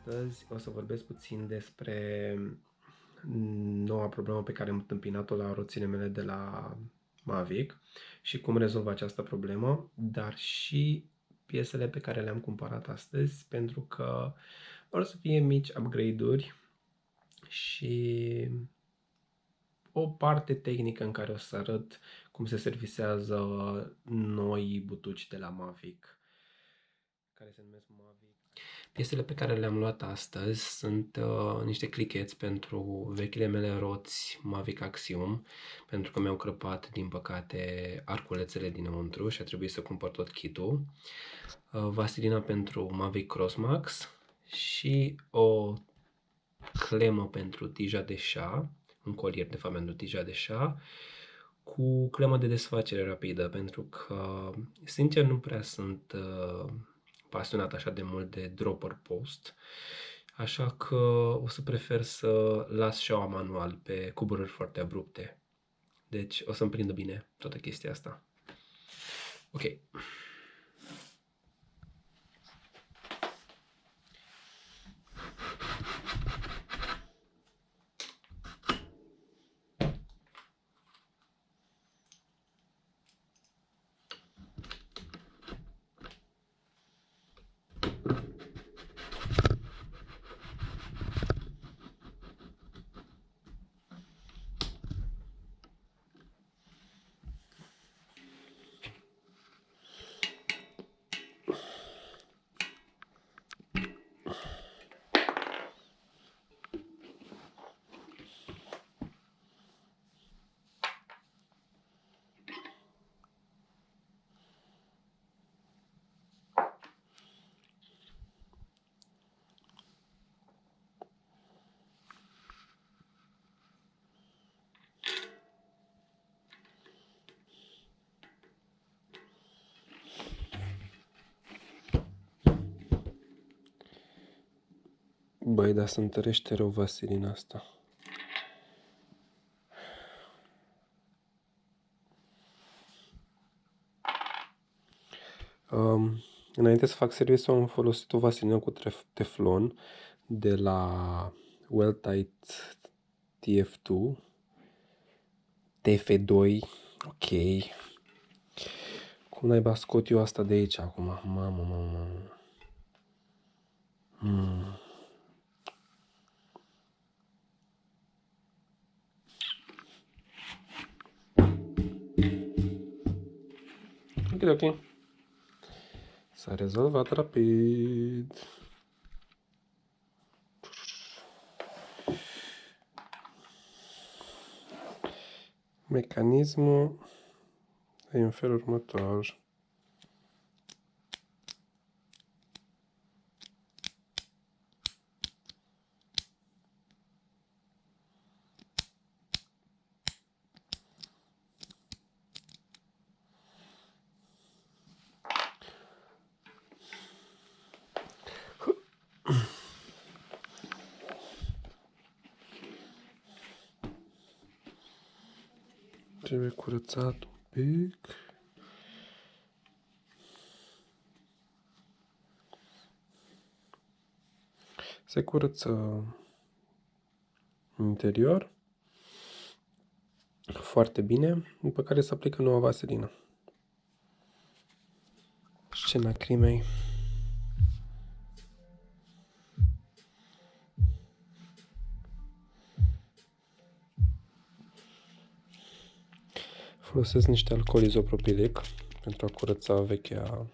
Astăzi o să vorbesc puțin despre noua problemă pe care am întâmpinat-o la roțile mele de la Mavic și cum rezolv această problemă, dar și piesele pe care le-am cumpărat astăzi, pentru că vor să fie mici upgrade-uri și o parte tehnică în care o să arăt cum se servisează noi butuci de la Mavic, care se numesc Mavic. Piesele pe care le-am luat astăzi sunt niște clicheți pentru vechile mele roți Mavic Axiom, pentru că mi-au crăpat, din păcate, arculețele dinăuntru și a trebuit să cumpăr tot kit-ul. Vaselina pentru Mavic Crossmax și o clemă pentru tija de șa, un colier de fapt pentru tija de șa, cu clemă de desfacere rapidă, pentru că, sincer, nu prea sunt pasionat așa de mult de dropper post, așa că o să prefer să las șaua manual pe cuburări foarte abrupte. Deci o să-mi prindă bine toată chestia asta. Ok. Băi, dar se întărește rău vaselina asta. Înainte să fac serviciu am folosit o vaselină cu teflon de la Well-Tite TF2 TF2, ok. Cum naiba scot eu asta de aici acum? Mamă. Ok. S-a rezolvat rapid. Mecanismul e în felul următor. Trebuie curățat un pic. Se curăță în interior foarte bine, după care se aplică noua vaselină. Scena crimei. Folosesc niște alcool izopropilic pentru a curăța vechea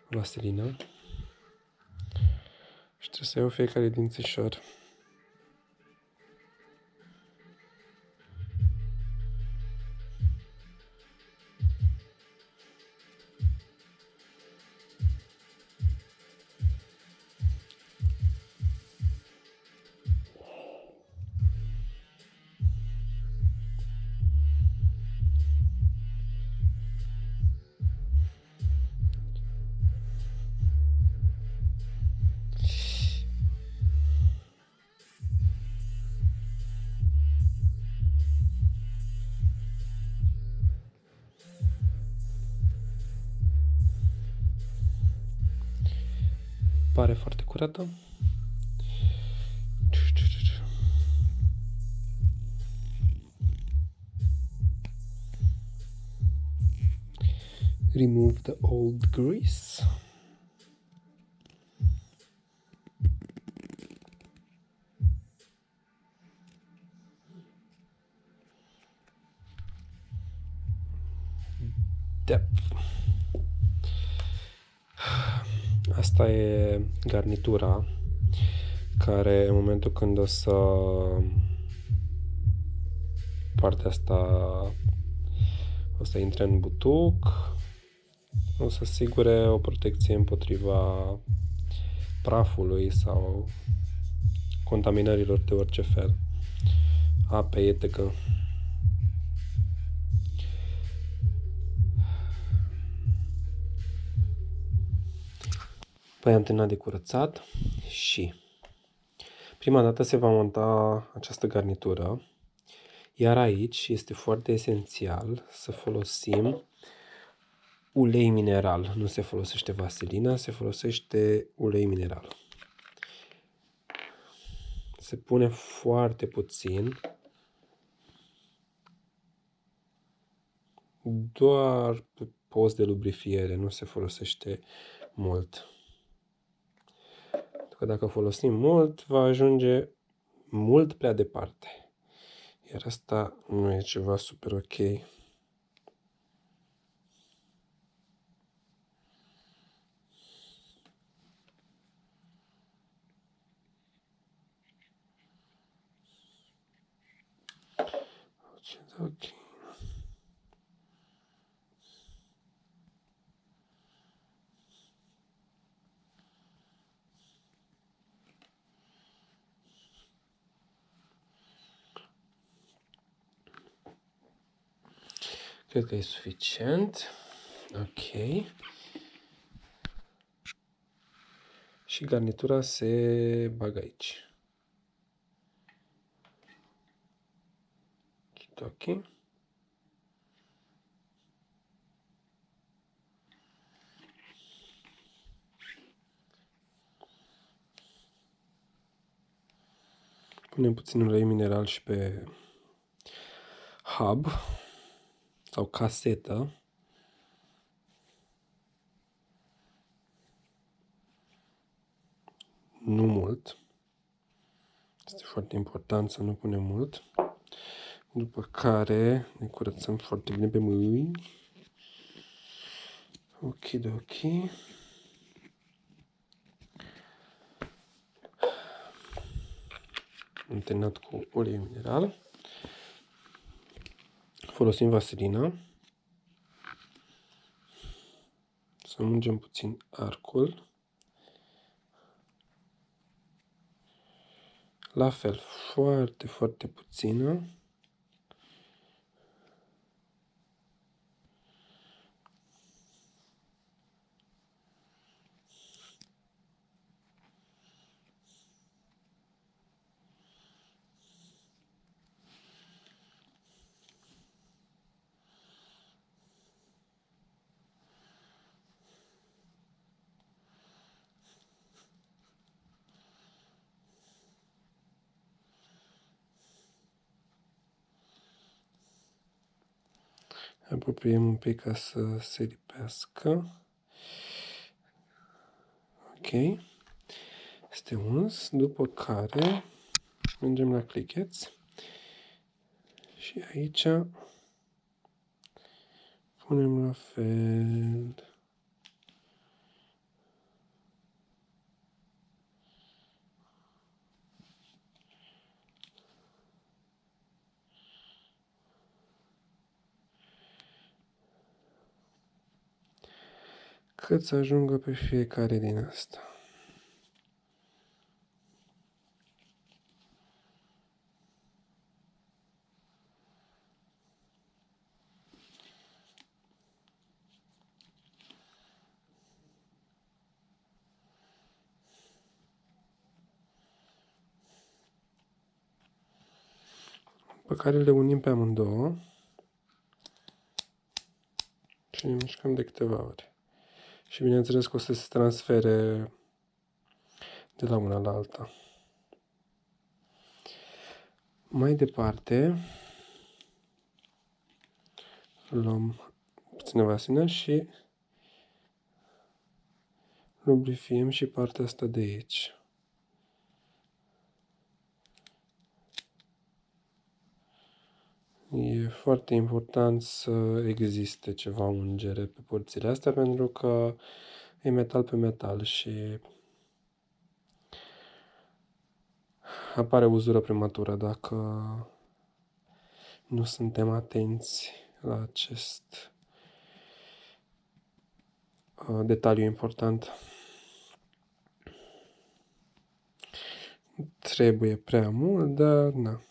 vaselină. Și trebuie să iau fiecare dințișor. Pare foarte curată. remove the old grease. Depth. Asta e garnitura care în momentul când o să partea asta o să intre în butuc, o să asigure o protecție împotriva prafului sau contaminărilor de orice fel, ape, etc. Păi am terminat de curățat și prima dată se va monta această garnitură, iar aici este foarte esențial să folosim ulei mineral. Nu se folosește vaselină, se folosește ulei mineral. Se pune foarte puțin, doar pe post de lubrifiere, nu se folosește mult. Că dacă folosim mult, va ajunge mult prea departe. Iar asta nu e ceva super ok. Ok. Cred că e suficient. Ok. Și garnitura se bagă aici. Ok. Punem puțin ulei mineral și pe hub sau casetă. Nu mult. Este foarte important să nu punem mult. După care ne curățăm foarte bine pe mâini. Ok. Am terminat cu ulei mineral. Folosim vaselină. Să ungem puțin arcul. La fel, foarte puțină. Apropiem un pic ca să se lipească. Ok. Este uns. După care mergem la clicheți. Și aici punem la fel. Cât să ajungă pe fiecare din asta. Pe care le unim pe amândouă și ne mișcăm de câteva ori. Și bineînțeles că o să se transfere de la una la alta. Mai departe, luăm puțină vaselină și lubrifiem și partea asta de aici. E foarte important să existe ceva ungere pe părțile astea pentru că e metal pe metal și apare uzură prematură dacă nu suntem atenți la acest detaliu important. Trebuie prea mult, dar na.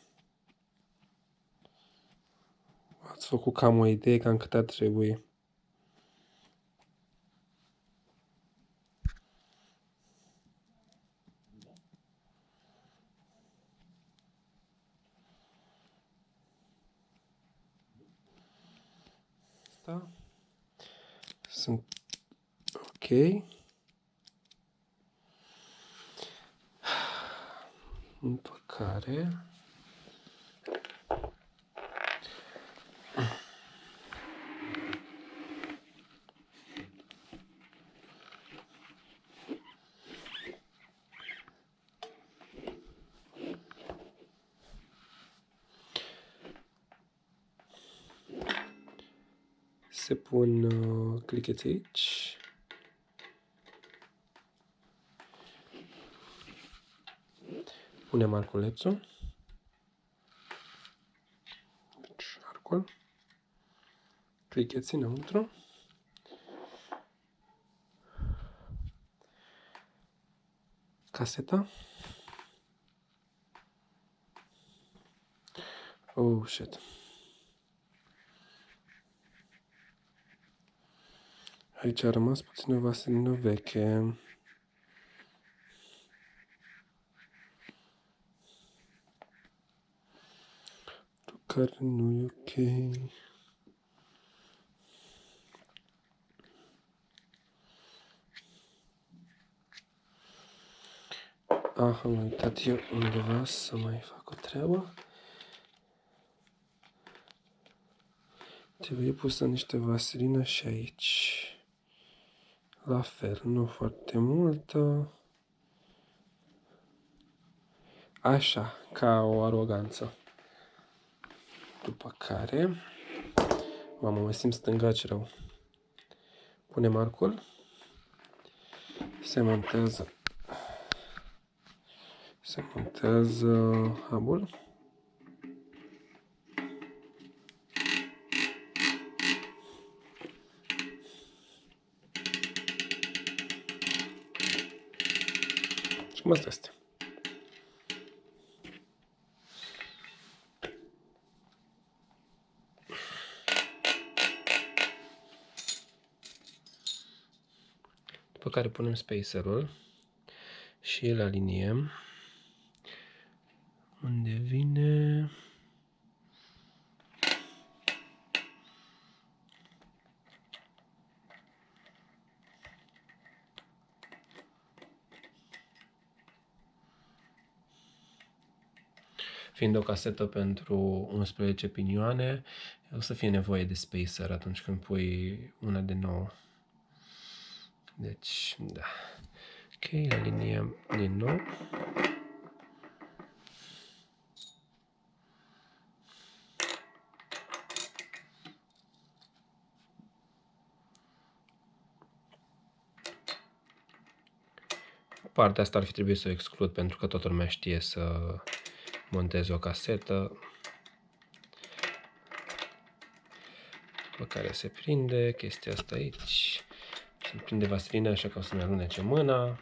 Ați făcut cam o idee cam cât ar trebui. Da. Sunt ok. După care se pun clicheți aici. Punem arculețul. Deci, arcul. Clicheți înăuntru. Caseta. Oh, shit. Aici a rămas puțină vaselină veche. Care nu e ok. Am uitat eu undeva să mai fac o treabă. Trebuie pusă niște vaselină și aici. La fel, nu foarte multă. Așa, ca o aroganță. După care, mamă, mă simt stângaci rău. Punem arcul. Se montează hubul. Și cam asta este. După care punem spacerul și îl aliniem unde vine fiind o casetă pentru 11 pinioane, o să fie nevoie de spacer atunci când pui una de 9. Deci, da. Ok, aliniem din nou. Partea asta ar fi trebuit să o exclud pentru că toată lumea știe să monteze o casetă pe care se prinde chestia asta aici. Se prinde vaselină așa că o să-mi alunece mâna.